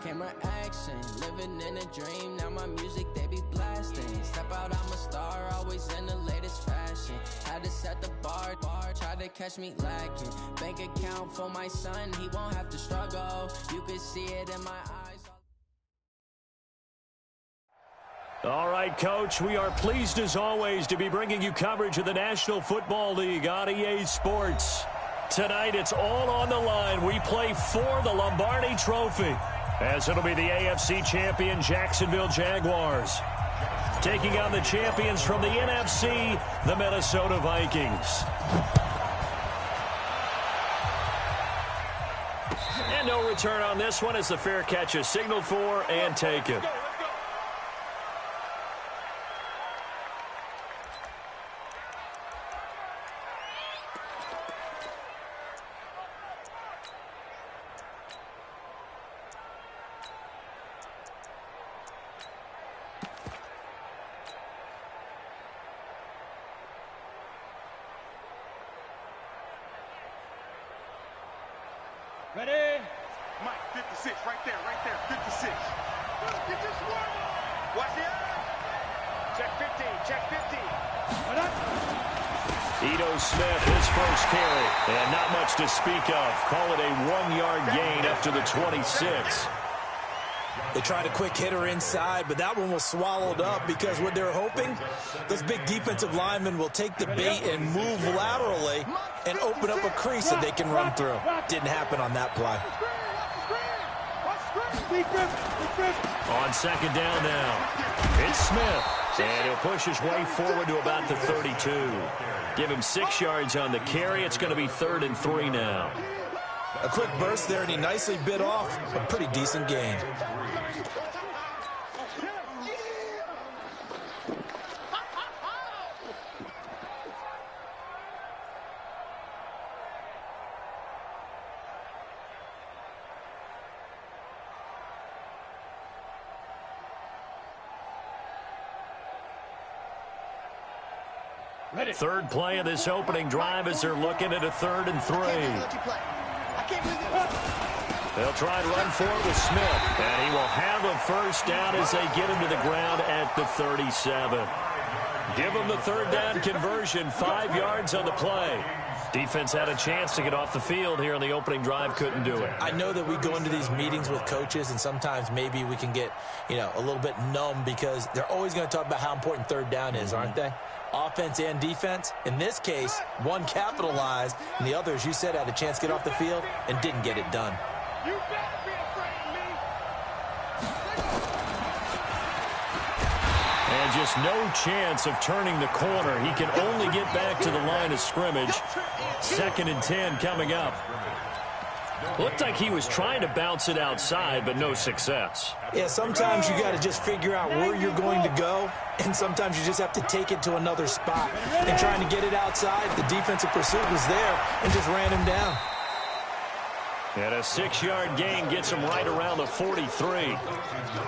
camera action. Living in a dream, now my music, they be blasting. Step out, I'm a star, always in the latest fashion. Had to set the bar, try to catch me lacking. Bank account for my son, he won't have to struggle. You can see it in my eyes. All right, Coach, we are pleased as always to be bringing you coverage of the National Football League on EA Sports. Tonight, it's all on the line. We play for the Lombardi Trophy, as it'll be the AFC champion Jacksonville Jaguars taking on the champions from the NFC, the Minnesota Vikings. And no return on this one as the fair catch is signaled for and taken. Ready? Mike, 56, right there, 56. Get this one. Watch the eye. Check 50, check 50. Ito Smith, his first carry, and not much to speak of. Call it a 1-yard gain up to the 26. They tried a quick hitter inside, but that one was swallowed up because what they're hoping, those big defensive linemen will take the bait and move laterally and open up a crease that they can run through. Didn't happen on that play. On second down now, it's Smith, and he'll push his way forward to about the 32. Give him 6 yards on the carry. It's going to be 3rd and 3 now. A quick burst there, and he nicely bit off a pretty decent gain. Ready. Third play of this opening drive as they're looking at a 3rd and 3. They'll try and run for it with Smith, and he will have a first down as they get him to the ground at the 37. Give him the 3rd down conversion, 5 yards on the play. Defense had a chance to get off the field here on the opening drive, couldn't do it. I know that we go into these meetings with coaches, and sometimes maybe we can get, a little bit numb because they're always going to talk about how important 3rd down is, aren't they? Offense and defense. In this case, one capitalized, and the other, as you said, had a chance to get off the field and didn't get it done. You better be afraid of me. And just no chance of turning the corner. He can only get back to the line of scrimmage. 2nd and 10 coming up. Looked like he was trying to bounce it outside, but no success. Yeah, sometimes you got to just figure out where you're going to go, and sometimes you just have to take it to another spot. And trying to get it outside, the defensive pursuit was there and just ran him down. And a 6-yard gain gets him right around the 43.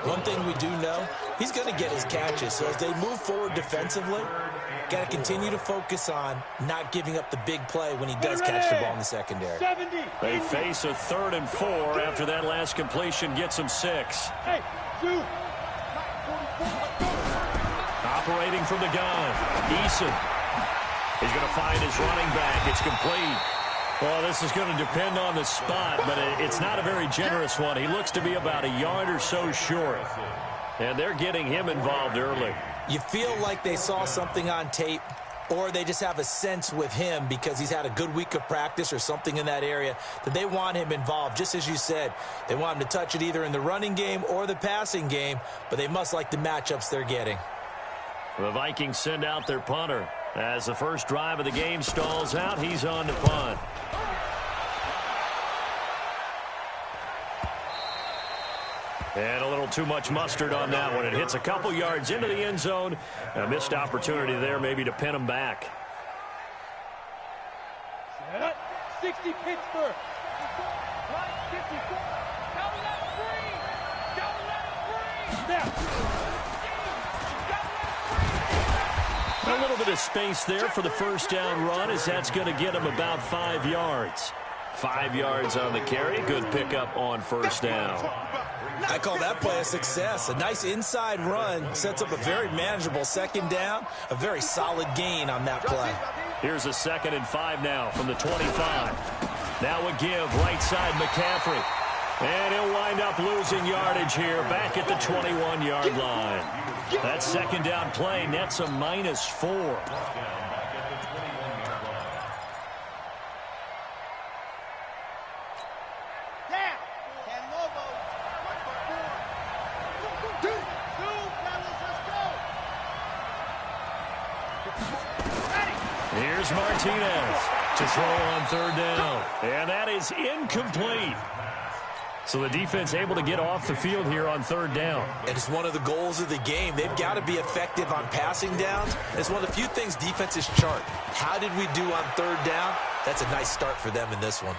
One thing we do know, he's going to get his catches. So as they move forward defensively, got to continue to focus on not giving up the big play when he does catch the ball in the secondary. They face a 3rd and 4 after that last completion gets him 6. Operating from the gun, Eason. He's going to find his running back. It's complete. Well, this is going to depend on the spot, but it's not a very generous one. He looks to be about a yard or so short. And they're getting him involved early. You feel like they saw something on tape, or they just have a sense with him because he's had a good week of practice or something in that area that they want him involved. Just as you said, they want him to touch it either in the running game or the passing game, but they must like the matchups they're getting. The Vikings send out their punter. As the first drive of the game stalls out, he's on to punt. And a little too much mustard on that one. It hits a couple yards into the end zone. A missed opportunity there maybe to pin him back. 60 Pittsburgh. 54. Don't let him breathe. Don't let him breathe. A little bit of space there for the first down run as that's going to get him about 5 yards. 5 yards on the carry. Good pickup on first down. I call that play a success. A nice inside run sets up a very manageable second down, a very solid gain on that play. Here's a 2nd and 5 now from the 25. Now a give, right side McCaffrey. And he'll wind up losing yardage here back at the 21-yard line. That second down play nets a -4. Here's Martinez to throw on 3rd down. And that is incomplete. So the defense able to get off the field here on 3rd down. And it's one of the goals of the game. They've got to be effective on passing downs. It's one of the few things defenses chart. How did we do on 3rd down? That's a nice start for them in this one.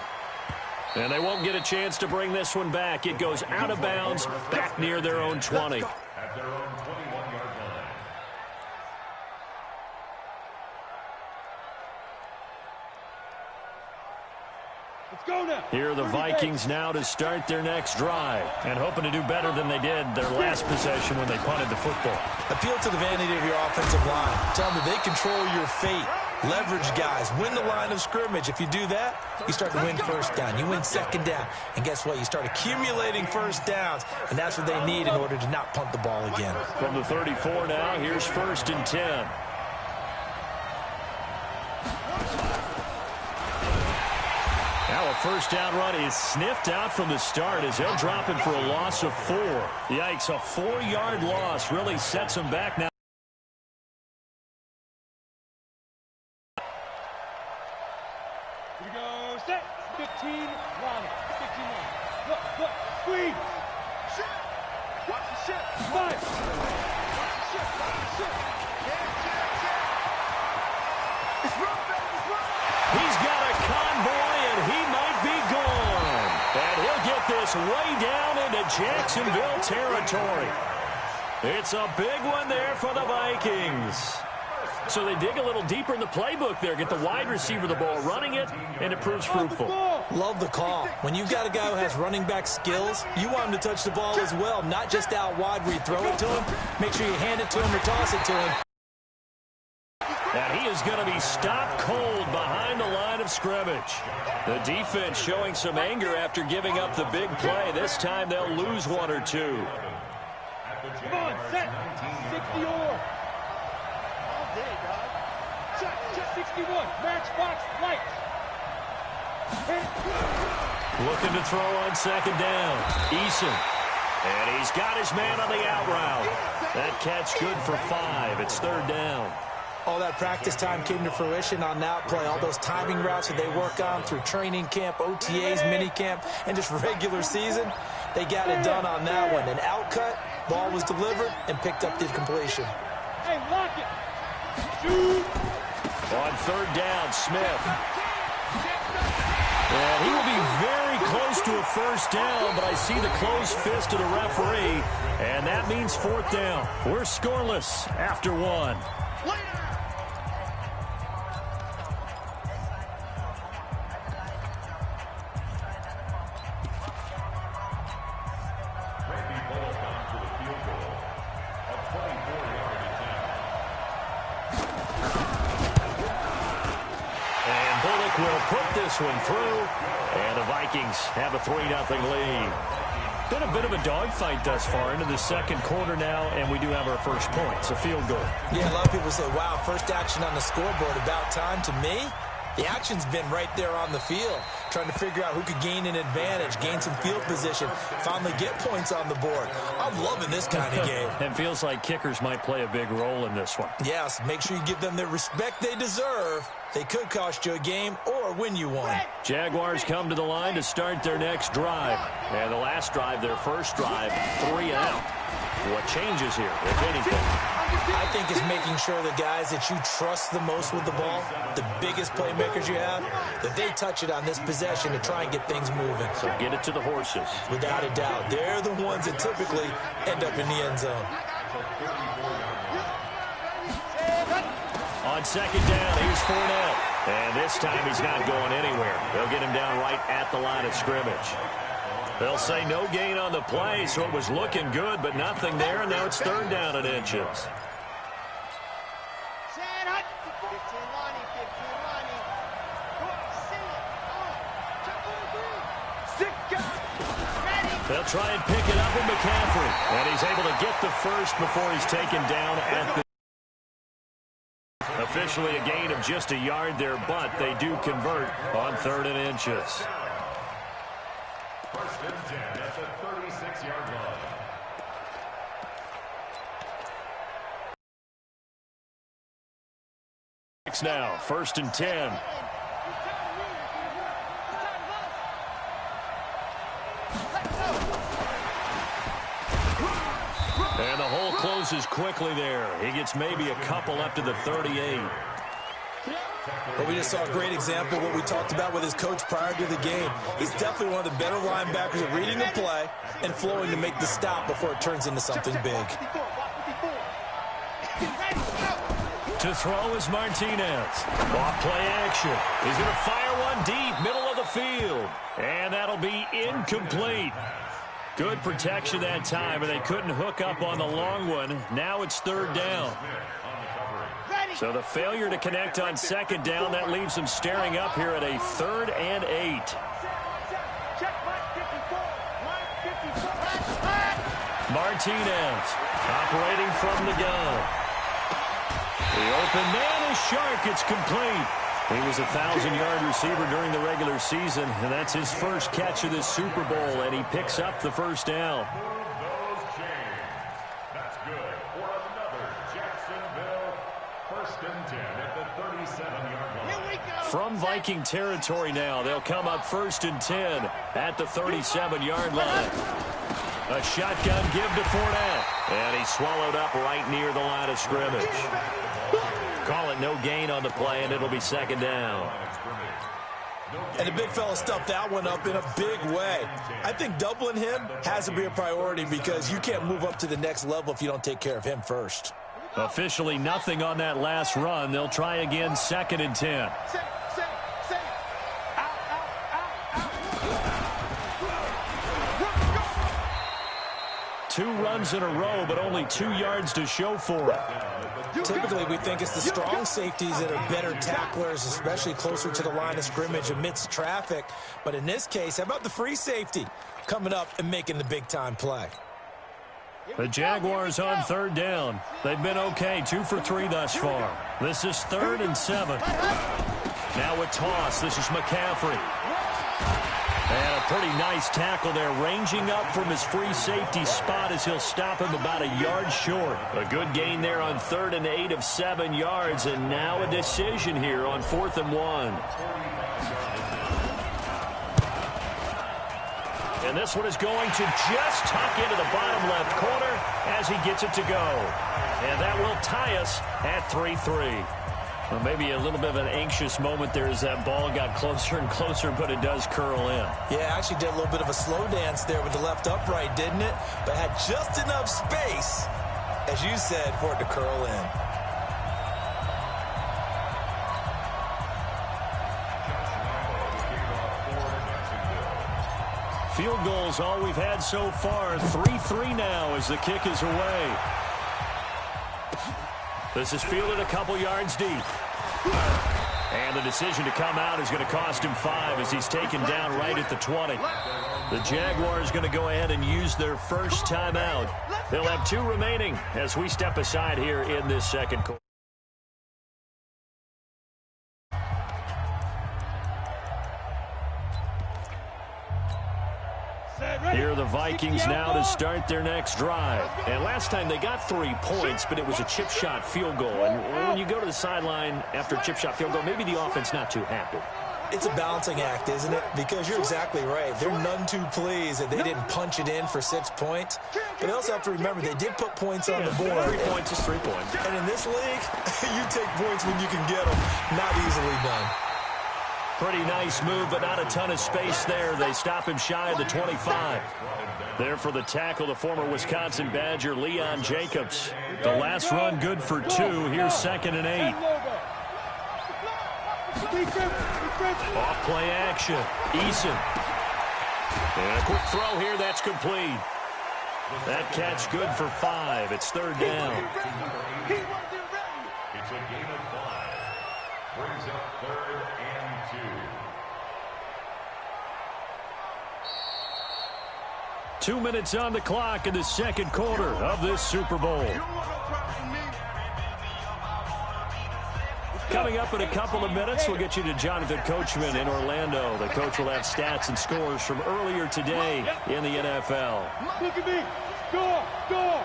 And they won't get a chance to bring this one back. It goes out of bounds back near their own 20. At their own 21-yard line. Here are the Vikings now to start their next drive and hoping to do better than they did their last possession when they punted the football. Appeal to the vanity of your offensive line. Tell them that they control your fate. Leverage guys. Win the line of scrimmage. If you do that, you start to win 1st down. You win 2nd down. And guess what? You start accumulating 1st downs, and that's what they need in order to not punt the ball again. From the 34 now, here's 1st and 10. Now a 1st down run is sniffed out from the start as they'll drop him for a loss of 4. Yikes, a 4-yard loss really sets him back now. Here we go, set, 15, line, 15 line. Look, squeeze. Shit. Watch the shit. 5. Watch the shit. It's run, baby, it's run. He's got a convoy, and he might be gone. And he'll get this way down into Jacksonville territory. It's a big one there for the Vikings. So they dig a little deeper in the playbook there, get the wide receiver the ball, running it, and it proves fruitful. Love the call. When you got a guy who has running back skills, you want him to touch the ball as well, not just out wide where you throw it to him. Make sure you hand it to him or toss it to him. And he is going to be stopped cold behind the line of scrimmage. The defense showing some anger after giving up the big play. This time they'll lose 1 or 2. Come on, set, 60 or. All day, dog. Check, 61, matchbox, light. Looking to throw on 2nd down. Eason. And he's got his man on the out route. That catch good for 5. It's 3rd down. All that practice time came to fruition on that play. All those timing routes that they work on through training camp, OTAs, minicamp, and just regular season, they got it done on that one. An out cut, ball was delivered, and picked up the completion. Hey, lock it. Shoot. On 3rd down, Smith. And he will be very close to a 1st down, but I see the closed fist of the referee, and that means 4th down. We're scoreless after 1. One through, and the Vikings have a 3-0 lead. Been a bit of a dogfight thus far into the 2nd quarter now, and we do have our first point. It's a field goal. Yeah, a lot of people say, wow, first action on the scoreboard, about time. To me, the action's been right there on the field, trying to figure out who could gain an advantage, gain some field position, finally get points on the board. I'm loving this kind of game. It feels like kickers might play a big role in this one. Yes, make sure you give them the respect they deserve. They could cost you a game or win you one. Jaguars come to the line to start their next drive. And the last drive, their first drive, 3 and out. What changes here, if anything? I think it's making sure the guys that you trust the most with the ball, the biggest playmakers you have, that they touch it on this possession to try and get things moving. So get it to the horses. Without a doubt. They're the ones that typically end up in the end zone. On 2nd down, here's Fournette. And this time he's not going anywhere. They'll get him down right at the line of scrimmage. They'll say no gain on the play, so it was looking good, but nothing there, and now it's third down and inches. They'll try and pick it up with McCaffrey, and he's able to get the first before he's taken down at the... Officially a gain of just a yard there, but they do convert on third and inches. First and 10 at the 36-yard line. Now, first and 10. And the hole closes quickly there. He gets maybe a couple up to the 38. But we just saw a great example of what we talked about with his coach prior to the game. He's definitely one of the better linebackers at reading the play and flowing to make the stop before it turns into something big. To throw is Martinez. Off play action. He's going to fire one deep, middle of the field. And that'll be incomplete. Good protection that time, and they couldn't hook up on the long one. Now it's third down. So the failure to connect on second down, that leaves them staring up here at a 3rd and 8. Martinez operating from the gun. The open man is Shark. It's complete. He was a 1,000-yard receiver during the regular season, and that's his first catch of this Super Bowl, and he picks up the first down. That's good for another Jacksonville. First and 10 at the 37-yard line. From Viking territory now, they'll come up first and 10 at the 37-yard line. A shotgun give to Fournette, and he's swallowed up right near the line of scrimmage. Call it no gain on the play, and it'll be second down. And the big fella stuffed that one up in a big way. I think doubling him has to be a priority because you can't move up to the next level if you don't take care of him first. Officially nothing on that last run. They'll try again, second and 10. Two runs in a row, but only 2 yards to show for it. Typically, we think it's the strong safeties that are better tacklers, especially closer to the line of scrimmage amidst traffic. But in this case, how about the free safety coming up and making the big-time play? The Jaguars on third down. They've been okay, 2 for 3 thus far. This is 3rd and 7. Now a toss. This is McCaffrey. And a pretty nice tackle there, ranging up from his free safety spot as he'll stop him about a yard short. A good gain there on 3rd and 8 of 7 yards, and now a decision here on 4th and 1. And this one is going to just tuck into the bottom left corner as he gets it to go. And that will tie us at 3-3. Well, maybe a little bit of an anxious moment there as that ball got closer and closer, but it does curl in. Yeah, actually did a little bit of a slow dance there with the left upright, didn't it? But had just enough space, as you said, for it to curl in. Field goals all we've had so far. 3-3 now as the kick is away. This is fielded a couple yards deep. And the decision to come out is going to cost him 5 as he's taken down right at the 20. The Jaguars going to go ahead and use their first timeout. They'll have 2 remaining as we step aside here in this second quarter. Here are the Vikings now to start their next drive. And last time they got 3 points, but it was a chip shot field goal. And when you go to the sideline after a chip shot field goal, maybe the offense not too happy. It's a balancing act, isn't it? Because you're exactly right. They're none too pleased that they didn't punch it in for 6 points. But they also have to remember they did put points on the board. 3 points is 3 points. And in this league, you take points when you can get them. Not easily done. Pretty nice move, but not a ton of space there. They stop him shy of the 25. There for the tackle, the former Wisconsin Badger, Leon Jacobs. The last run good for 2. Here's 2nd and 8. Off play action. Eason. And a quick throw here, that's complete. That catch good for 5. It's third down. It's a gain of 5. Brings up 3rd and 2. 2 minutes on the clock in the second quarter of this Super Bowl. Coming up in a couple of minutes, we'll get you to Jonathan Coachman in Orlando. The coach will have stats and scores from earlier today in the NFL. Look at me. Score. Score.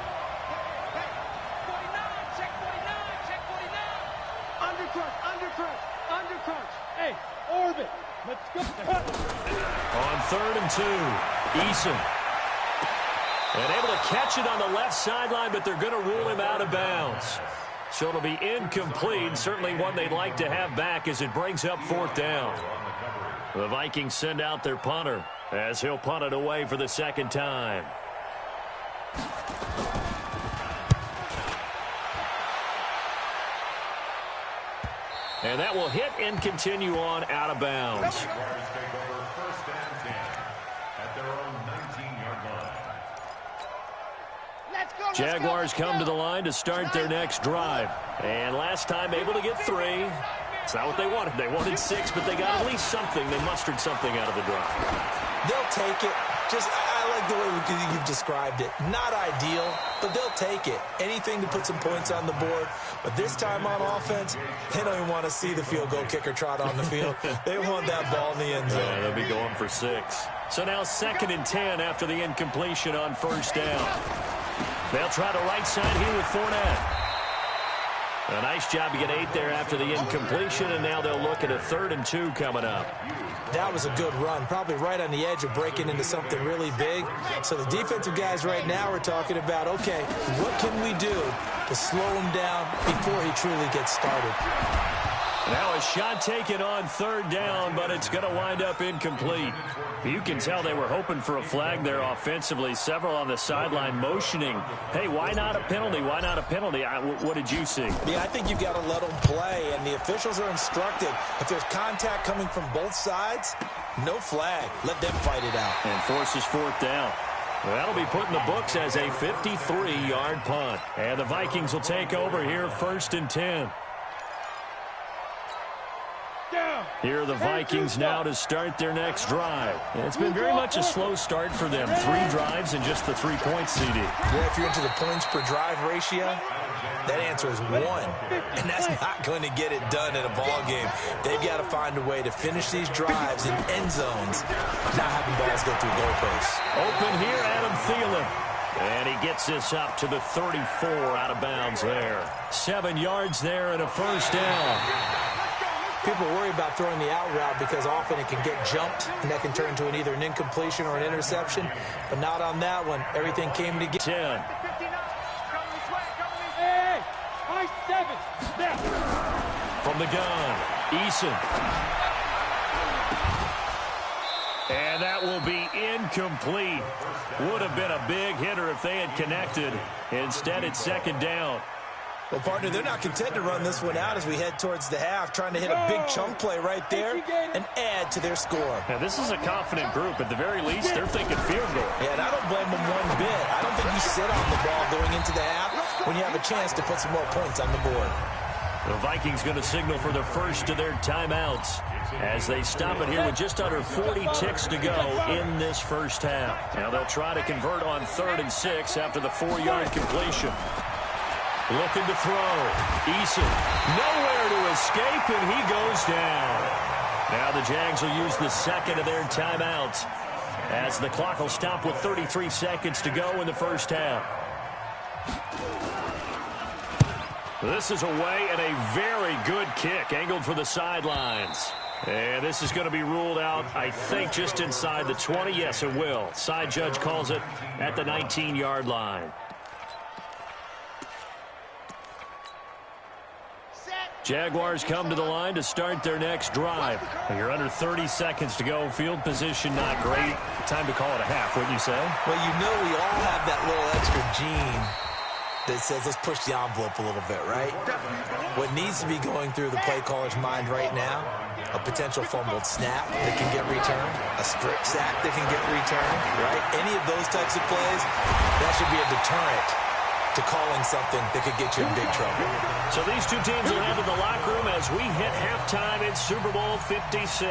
Undercrunch. Hey, orbit. Let's go. On 3rd and 2, Eason. And able to catch it on the left sideline, but they're going to rule him out of bounds. So it'll be incomplete. Certainly one they'd like to have back as it brings up 4th down. The Vikings send out their punter as he'll punt it away for the second time. And that will hit and continue on out of bounds. Jaguars take over 1st and 10 at their own 19-yard line. Jaguars come to the line to start their next drive. And last time able to get 3. It's not what they wanted. They wanted 6, but they got at least something. They mustered something out of the drive. They'll take it. I like the way you've described it. Not ideal, but they'll take it. Anything to put some points on the board. But this time on offense, they don't even want to see the field goal kicker trot on the field. They want that ball in the end zone. Yeah, they'll be going for 6. So now 2nd and 10 after the incompletion on 1st down. They'll try the right side here with Fournette. A nice job to get 8 there after the incompletion, and now they'll look at a 3rd and 2 coming up. That was a good run, probably right on the edge of breaking into something really big. So the defensive guys right now are talking about, okay, what can we do to slow him down before he truly gets started? Now a shot taken on 3rd down, but it's going to wind up incomplete. You can tell they were hoping for a flag there offensively. Several on the sideline motioning, hey, why not a penalty? Why not a penalty? What did you see? Yeah, I think you've got to let them play, and the officials are instructed. If there's contact coming from both sides, no flag. Let them fight it out. And forces 4th down. That'll be put in the books as a 53-yard punt. And the Vikings will take over here 1st and 10. Here are the Vikings now to start their next drive. And it's been very much a slow start for them. 3 drives and just the 3-point CD. Yeah, if you're into the points per drive ratio, that answer is 1. And that's not going to get it done in a ball game. They've got to find a way to finish these drives in end zones, not having balls go through goalposts. Open here, Adam Thielen. And he gets this up to the 34 out of bounds there. 7 yards there and a 1st down. People worry about throwing the out route because often it can get jumped, and that can turn into either an incompletion or an interception. But not on that one. Everything came together. 10. Hey, high 7. From the gun, Eason. And that will be incomplete. Would have been a big hitter if they had connected. Instead, it's 2nd down. Well, partner, they're not content to run this one out as we head towards the half, trying to hit a big chunk play right there and add to their score. Now, this is a confident group. At the very least, they're thinking field goal. Yeah, and I don't blame them one bit. I don't think you sit on the ball going into the half when you have a chance to put some more points on the board. The Vikings going to signal for the first of their timeouts as they stop it here with just under 40 ticks to go in this first half. Now they'll try to convert on 3rd and 6 after the 4-yard completion. Looking to throw. Eason nowhere to escape, and he goes down. Now the Jags will use the second of their timeouts as the clock will stop with 33 seconds to go in the first half. This is away and a very good kick angled for the sidelines. And this is going to be ruled out, I think, just inside the 20. Yes, it will. Side judge calls it at the 19-yard line. Jaguars come to the line to start their next drive. You're under 30 seconds to go. Field position not great. Time to call it a half, wouldn't you say? Well, you know we all have that little extra gene that says let's push the envelope a little bit, right? What needs to be going through the play caller's mind right now a potential fumbled snap that can get returned, a strip sack that can get returned, right? Any of those types of plays, that should be a deterrent to calling something that could get you in big trouble. So these two teams will head to the locker room as we hit halftime in Super Bowl 56.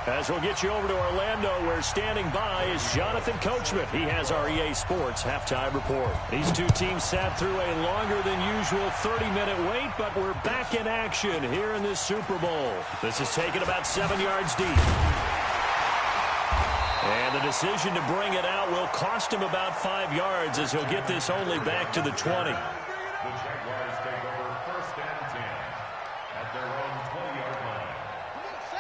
As we'll get you over to Orlando, where standing by is Jonathan Coachman. He has our EA Sports halftime report. These two teams sat through a longer than usual 30-minute wait, but we're back in action here in this Super Bowl. This is taken about 7 yards deep. And the decision to bring it out will cost him about 5 yards as he'll get this only back to the 20. The Jaguars take over 1st and 10 at their own 20-yard line.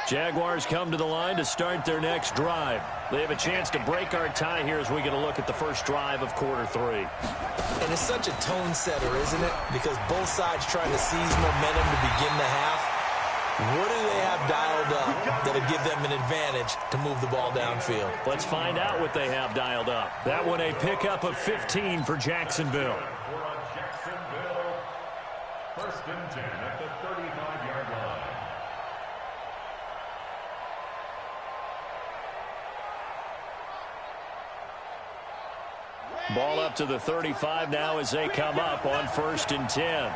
Jaguars come to the line to start their next drive. They have a chance to break our tie here as we get a look at the first drive of quarter 3. And it's such a tone setter, isn't it? Because both sides trying to seize momentum to begin the half. What do they have dialed up that'll give them an advantage to move the ball downfield? Let's find out what they have dialed up. That one a pickup of 15 for Jacksonville. We're on Jacksonville. 1st and 10 at the 35-yard line. Ball up to the 35 now as they come up on 1st and 10.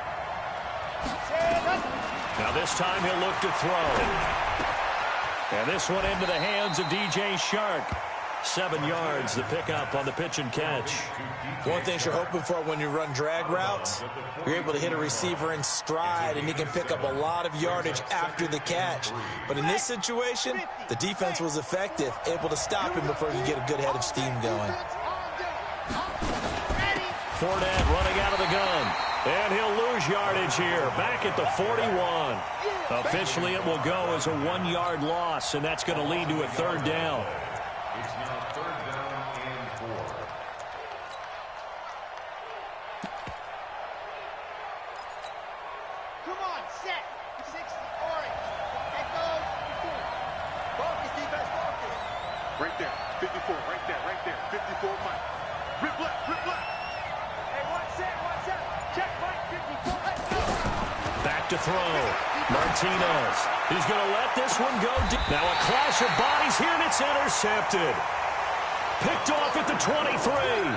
Now this time he'll look to throw. And this one into the hands of DJ Shark. 7 yards, the pickup on the pitch and catch. One thing you're hoping for when you run drag routes, you're able to hit a receiver in stride, and he can pick up a lot of yardage after the catch. But in this situation, the defense was effective, able to stop him before he could get a good head of steam going. Fournette running out of the gun. And he'll lose yardage here, back at the 41. Officially, it will go as a 1-yard loss, and that's going to lead to a 3rd down. It's now 3rd down and 4. Come on, set. 60, orange. That goes. Focus, defense, focus. Right there, 54, right there, 54, Mike. Rip left, rip left. Hey, one set. Check, Mike, 54, let's go. Back to throw. Martinez. He's going to let this one go deep. Now a clash of bodies here, and it's intercepted. Picked off at the 23.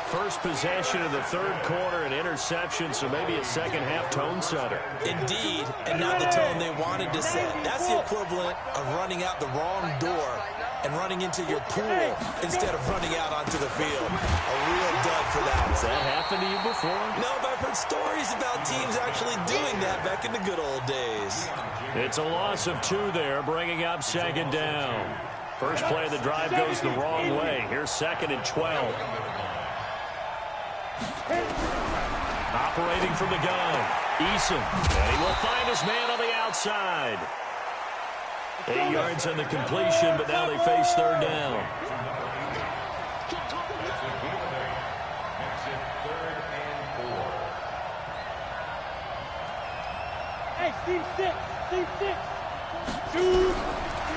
First possession of the 3rd quarter, an interception, so maybe a second-half tone setter. Indeed, and not the tone they wanted to set. That's the equivalent of running out the wrong door and running into your pool instead of running out onto the field. A real dud for that. Has that happened to you before? No, but I've heard stories about teams actually doing that back in the good old days. It's a loss of 2 there, bringing up 2nd down. First play of the drive goes the wrong way. Here's 2nd and 12. Operating from the gun, Eason. And he will find his man on the outside. 8 yards on the completion, but now they face 3rd down. Hey, C6.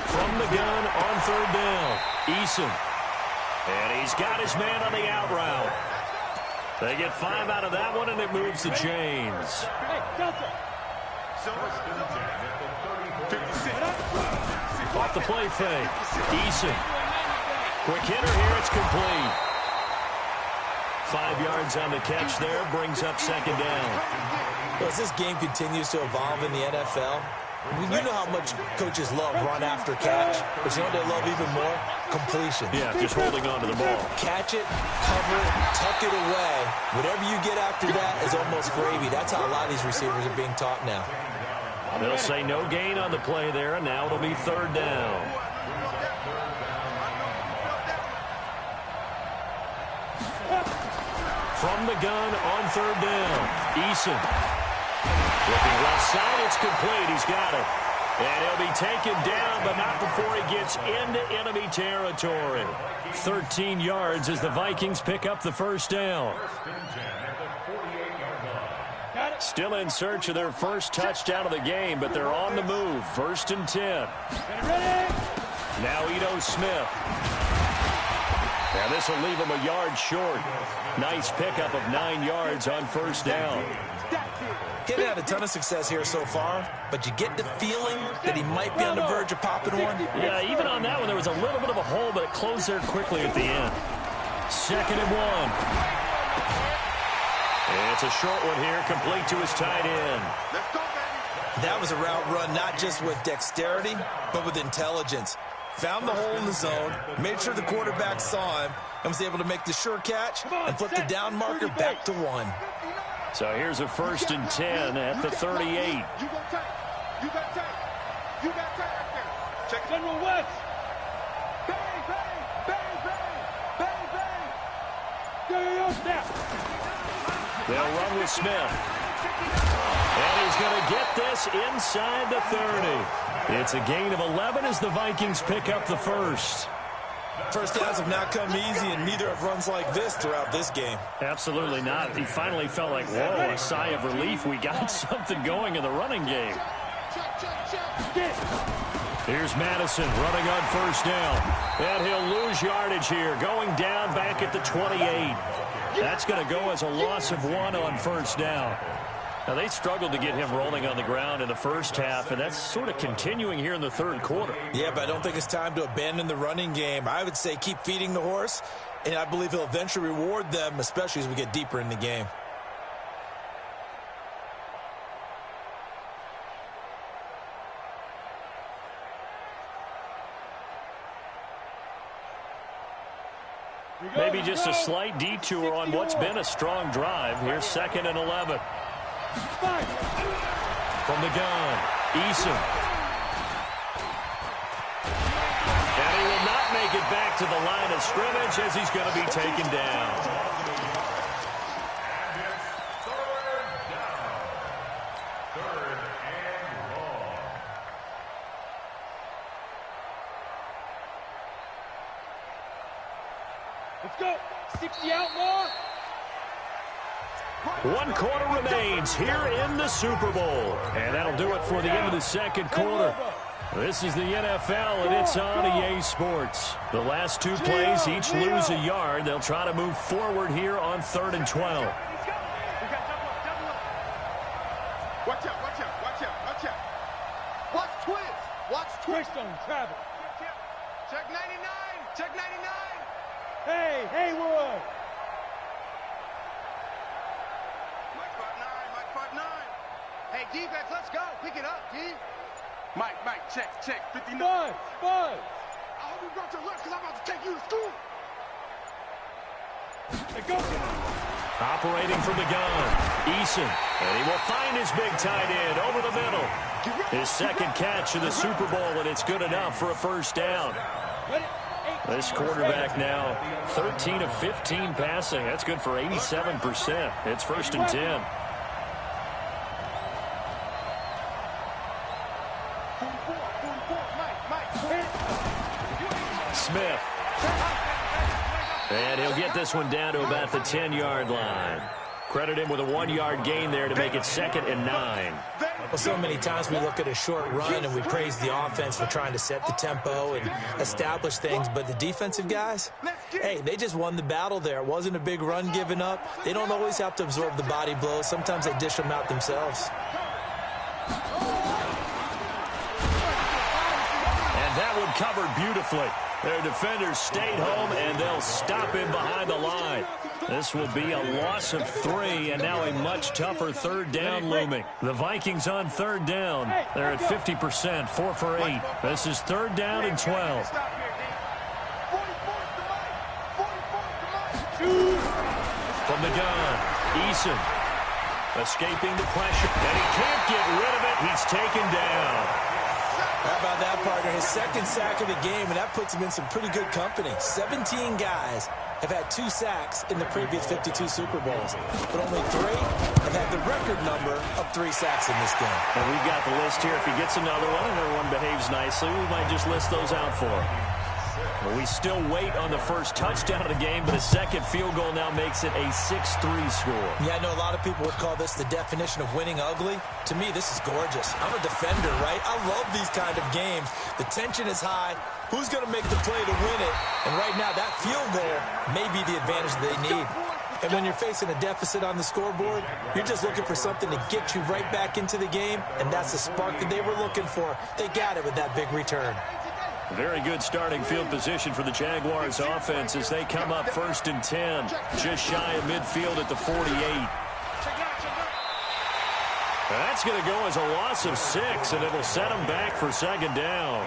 From the gun on 3rd down, Eason. And he's got his man on the out route. They get 5 out of that one, and it moves the chains. Off the play fake. Eason. Quick hitter here. It's complete. 5 yards on the catch there. Brings up 2nd down. Well, as this game continues to evolve in the NFL, you know how much coaches love run after catch, but you know what they love even more? Completion. Yeah, just holding on to the ball. Catch it, cover it, tuck it away. Whatever you get after that is almost gravy. That's how a lot of these receivers are being taught now. They'll say no gain on the play there, and now it'll be 3rd down. From the gun on 3rd down, Eason. Looking left side, it's complete. He's got it. And he'll be taken down, but not before he gets into enemy territory. 13 yards as the Vikings pick up the 1st down. Still in search of their first touchdown of the game, but they're on the move. 1st and 10. Now Ito Smith. Yeah, this will leave him a yard short. Nice pickup of 9 yards on first down. Getting had a ton of success here so far, but you get the feeling that he might be on the verge of popping one. Yeah, even on that one, there was a little bit of a hole, but it closed there quickly at the end. 2nd and 1. It's a short one here, complete to his tight end. That was a route run not just with dexterity, but with intelligence. Found the hole in the zone, made sure the quarterback saw him, and was able to make the sure catch and flip the down marker back to 1. So here's a 1st and 10 at the 38. You got tight. You got tight. You got tight right there. Check General West. Bang, bang, bang, bang, bang, bang. Go, snap. They'll run with Smith. And he's going to get this inside the 30. It's a gain of 11 as the Vikings pick up the first. First downs have not come easy, and neither have runs like this throughout this game. Absolutely not. He finally felt like, whoa, a sigh of relief. We got something going in the running game. Here's Madison running on first down. And he'll lose yardage here, going down back at the 28. That's going to go as a loss of 1 on first down. Now, they struggled to get him rolling on the ground in the first half, and that's sort of continuing here in the third quarter. Yeah, but I don't think it's time to abandon the running game. I would say keep feeding the horse, and I believe he'll eventually reward them, especially as we get deeper in the game. Maybe just a slight detour on what's been a strong drive. Here's 2nd and 11. From the gun, Eason. And he will not make it back to the line of scrimmage as he's going to be taken down. Third and long. Let's go. 60 out more. 1 quarter remains here in the Super Bowl. And that'll do it for the end of the second quarter. This is the NFL, and it's on EA Sports. The last 2 plays, each lose a yard. They'll try to move forward here on 3rd and 12. Watch out, watch out, watch out, watch out. Watch twins. Watch twins. Greystone, travel. Check 99. Check 99. Hey, Haywood. Mike 5'9". Hey, defense, let's go. Pick it up, D. Mike, check. 59. Buzz. I hope you brought your lunch because I'm about to take you to school. Hey, go. Operating from the gun, Eason. And he will find his big tight end over the middle. His 2nd catch of the Super Bowl, and it's good enough for a first down. This quarterback now 13 of 15 passing. That's good for 87%. It's 1st and 10. Smith. And he'll get this one down to about the 10-yard line. Credit him with a 1-yard gain there to make it 2nd and 9. Well, so many times we look at a short run and we praise the offense for trying to set the tempo and establish things, but the defensive guys, hey, they just won the battle there. It wasn't a big run given up. They don't always have to absorb the body blows. Sometimes they dish them out themselves. And that one covered beautifully. Their defenders stayed home, and they'll stop him behind the line. This will be a loss of 3, and now a much tougher 3rd down looming. The Vikings on 3rd down. They're at 50%, 4 for 8. This is 3rd down and 12. From the gun, Eason. Escaping the pressure, and he can't get rid of it. He's taken down. How about that, partner? His 2nd sack of the game, and that puts him in some pretty good company. 17 guys have had 2 sacks in the previous 52 Super Bowls, but only 3 have had the record number of 3 sacks in this game. And we've got the list here. If he gets another one and everyone behaves nicely, we might just list those out for him. Well, we still wait on the first touchdown of the game, but a second field goal now makes it a 6-3 score. Yeah, I know a lot of people would call this the definition of winning ugly. To me, this is gorgeous. I'm a defender, right? I love these kind of games. The tension is high. Who's going to make the play to win it? And right now, that field goal may be the advantage they need. And when you're facing a deficit on the scoreboard, you're just looking for something to get you right back into the game, and that's the spark that they were looking for. They got it with that big return. Very good starting field position for the Jaguars offense as they come up 1st and 10, just shy of midfield at the 48. That's going to go as a loss of 6, and it'll set them back for 2nd down.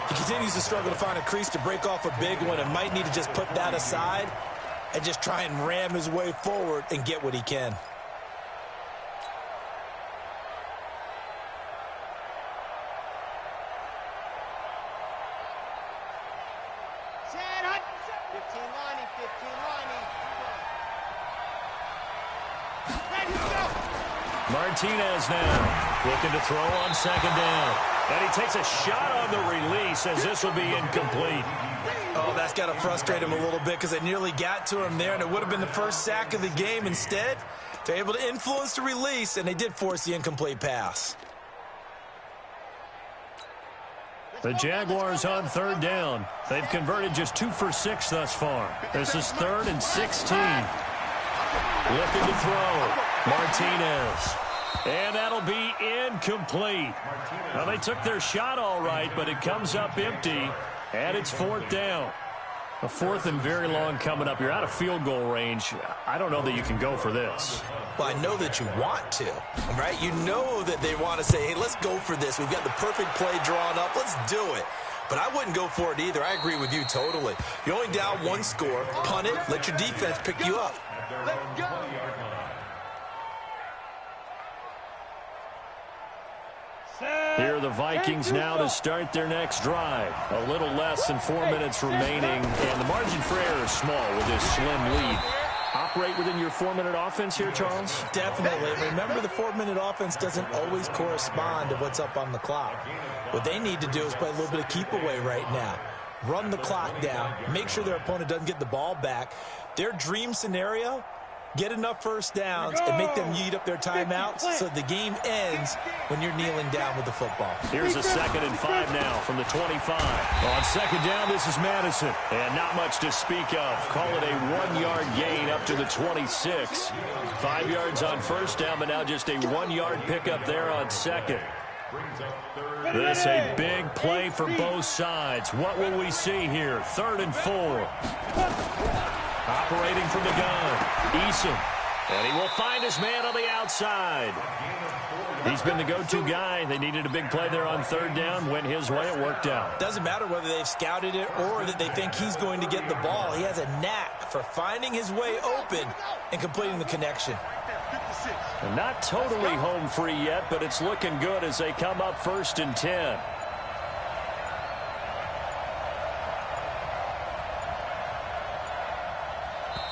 He continues to struggle to find a crease to break off a big one and might need to just put that aside and just try and ram his way forward and get what he can. Martinez now looking to throw on 2nd down. And he takes a shot on the release as this will be incomplete. Oh, that's got to frustrate him a little bit because they nearly got to him there, and it would have been the first sack of the game. Instead, they're able to influence the release, and they did force the incomplete pass. The Jaguars on 3rd down. They've converted just 2 for 6 thus far. This is 3rd and 16. Looking to throw. Martinez. And that'll be incomplete. Well, they took their shot all right, but it comes up empty, and it's 4th down. A 4th and very long coming up. You're out of field goal range. I don't know that you can go for this. Well, I know that you want to, right? You know that they want to say, hey, let's go for this. We've got the perfect play drawn up. Let's do it. But I wouldn't go for it either. I agree with you totally. You're only down 1 score. Punt it. Let your defense pick you up. Let's go. Here are the Vikings now to start their next drive. A little less than 4 minutes remaining, and the margin for error is small with this slim lead. Operate within your 4-minute offense here, Charles? Definitely. Remember, the 4-minute offense doesn't always correspond to what's up on the clock. What they need to do is play a little bit of keep away right now. Run the clock down. Make sure their opponent doesn't get the ball back. Their dream scenario, get enough first downs and make them eat up their timeouts so the game ends when you're kneeling down with the football. Here's a 2nd and 5 now from the 25. On 2nd down, this is Madison. And not much to speak of. Call it a 1-yard gain up to the 26. 5 yards on 1st down, but now just a 1-yard pickup there on 2nd. This a big play for both sides. What will we see here? 3rd and 4. Operating from the gun, Eason. And he will find his man on the outside. He's been the go-to guy. They needed a big play there on 3rd down. Went his way. It worked out. Doesn't matter whether they've scouted it or that they think he's going to get the ball. He has a knack for finding his way open and completing the connection. And not totally home free yet, but it's looking good as they come up 1st and 10.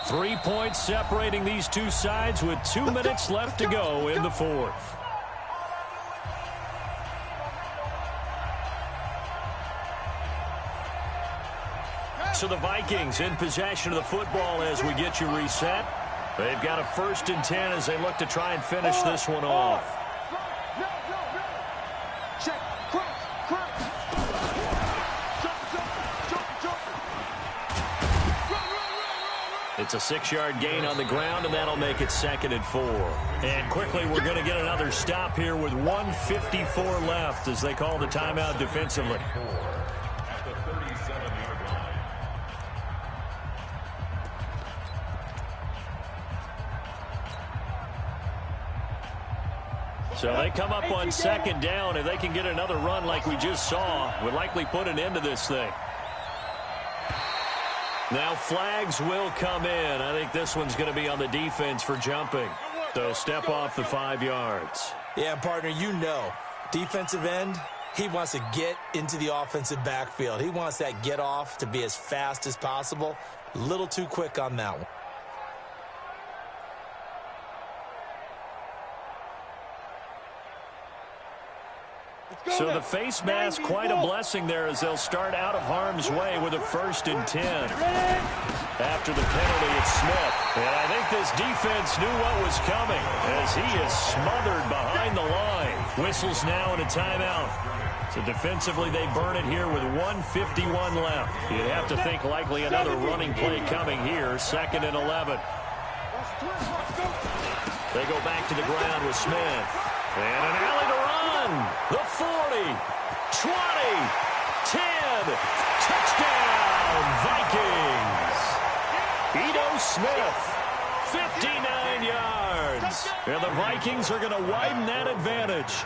Three points separating these two sides with 2 minutes left to go in the 4th. So the Vikings in possession of the football as we get you reset. They've got a 1st and 10 as they look to try and finish this one off. It's a 6-yard gain on the ground, and that'll make it 2nd and 4. And quickly, we're going to get another stop here with 1:54 left as they call the timeout defensively. At the 37-yard line. So they come up on 2nd down. If they can get another run like we just saw, would likely put an end to this thing. Now flags will come in. I think this one's going to be on the defense for jumping. So step off the 5 yards. Yeah, partner, you know, defensive end, he wants to get into the offensive backfield. He wants that get off to be as fast as possible. A little too quick on that one. So the face mask, quite a blessing there as they'll start out of harm's way with a 1st and 10. After the penalty, it's Smith. And I think this defense knew what was coming as he is smothered behind the line. Whistles now and a timeout. So defensively, they burn it here with 1:51 left. You'd have to think likely another running play coming here, 2nd and 11. They go back to the ground with Smith. And an alley to run. The 40, 20, 10. Touchdown, Vikings. Ito Smith, 59 yards. And the Vikings are going to widen that advantage.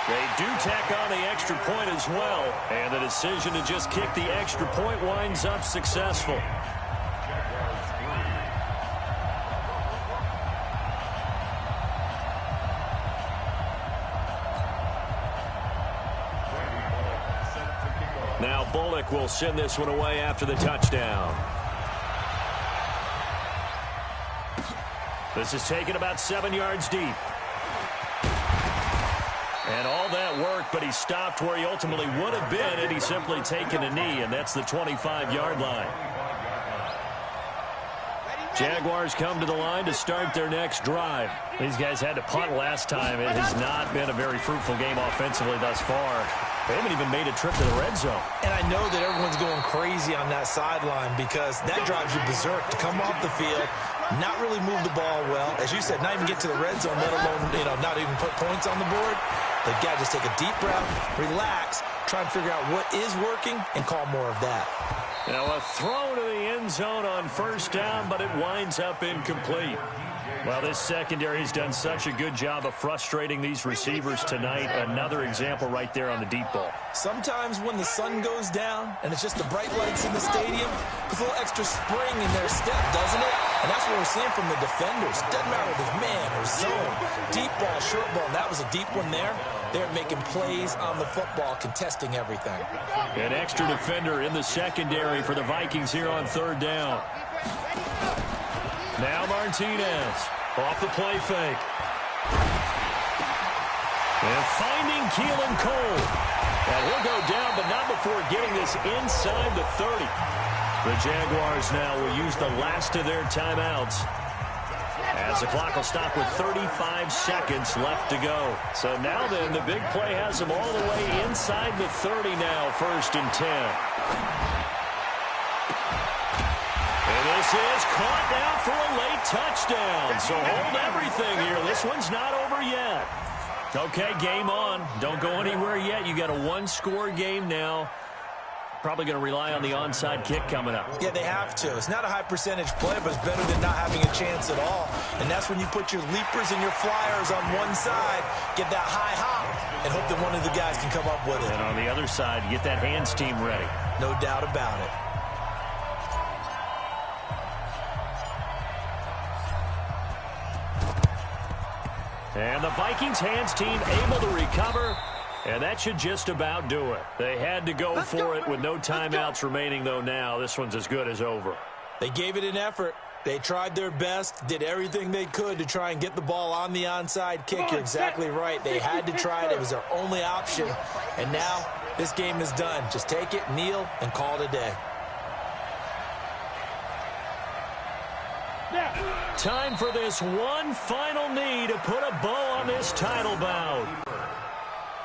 They do tack on the extra point as well. And the decision to just kick the extra point winds up successful. Now Bullock will send this one away after the touchdown. This is taken about 7 yards deep. And all that work, but he stopped where he ultimately would have been had he simply taken a knee, and that's the 25-yard line. Jaguars come to the line to start their next drive. These guys had to punt last time. It has not been a very fruitful game offensively thus far. They haven't even made a trip to the red zone. And I know that everyone's going crazy on that sideline because that drives you berserk to come off the field, not really move the ball well. As you said, not even get to the red zone, let alone, not even put points on the board. They've got to just take a deep breath, relax, try and figure out what is working, and call more of that. Now a throw to the end zone on 1st down, but it winds up incomplete. Well, this secondary has done such a good job of frustrating these receivers tonight. Another example right there on the deep ball. Sometimes when the sun goes down and it's just the bright lights in the stadium, there's a little extra spring in their step, doesn't it? And that's what we're seeing from the defenders. Doesn't matter if it's man or zone. Deep ball, short ball. That was a deep one there. They're making plays on the football, contesting everything. An extra defender in the secondary for the Vikings here on 3rd down. Now Martinez off the play fake. And finding Keelan Cole. And he'll go down, but not before getting this inside the 30. The Jaguars now will use the last of their timeouts, as the clock will stop with 35 seconds left to go. So now then, the big play has them all the way inside the 30 now, 1st and 10. And this is caught now for a late touchdown. So hold everything here. This one's not over yet. Okay, game on. Don't go anywhere yet. You got a 1-score game now. Probably going to rely on the onside kick coming up. Yeah, they have to. It's not a high percentage play, but it's better than not having a chance at all. And that's when you put your leapers and your flyers on one side, get that high hop, and hope that one of the guys can come up with it. And on the other side, get that hands team ready. No doubt about it. And the Vikings hands team able to recover. And that should just about do it. They had to go for it with no timeouts remaining, though, now. This one's as good as over. They gave it an effort. They tried their best, did everything they could to try and get the ball on the onside kick. You're exactly right. They had to try it. It was their only option. And now this game is done. Just take it, kneel, and call it a day. Time for this one final knee to put a bow on this title bout.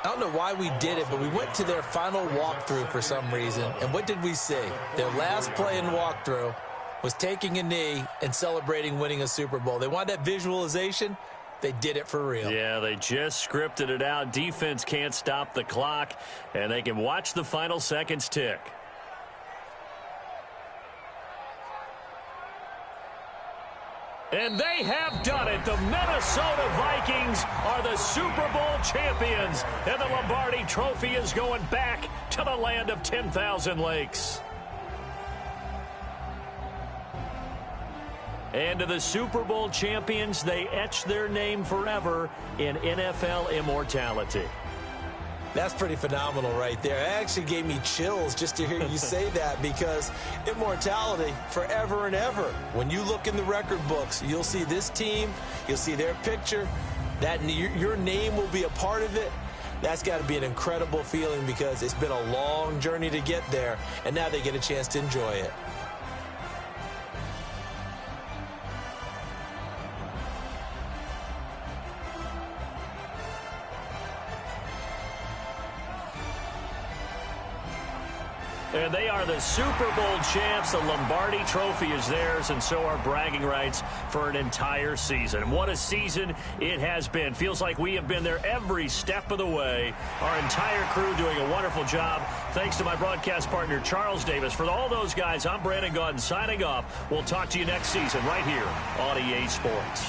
I don't know why we did it, but we went to their final walkthrough for some reason. And what did we see? Their last play in walkthrough was taking a knee and celebrating winning a Super Bowl. They wanted that visualization. They did it for real. Yeah, they just scripted it out. Defense can't stop the clock, and they can watch the final seconds tick. And they have done it. The Minnesota Vikings are the Super Bowl champions. And the Lombardi Trophy is going back to the land of 10,000 lakes. And to the Super Bowl champions, they etch their name forever in NFL immortality. That's pretty phenomenal right there. It actually gave me chills just to hear you say that, because immortality forever and ever. When you look in the record books, you'll see this team, you'll see their picture, that your name will be a part of it. That's got to be an incredible feeling, because it's been a long journey to get there, and now they get a chance to enjoy it. And they are the Super Bowl champs. The Lombardi Trophy is theirs, and so are bragging rights for an entire season. What a season it has been. Feels like we have been there every step of the way. Our entire crew doing a wonderful job. Thanks to my broadcast partner, Charles Davis. For all those guys, I'm Brandon Gaudin signing off. We'll talk to you next season right here on EA Sports.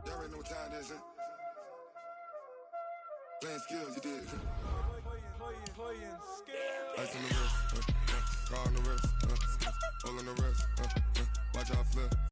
Y'all already know what time it is, huh? Playing skills, you did. playing skill. Ice on the wrist, car on the wrist, all on the wrist, watch out flip,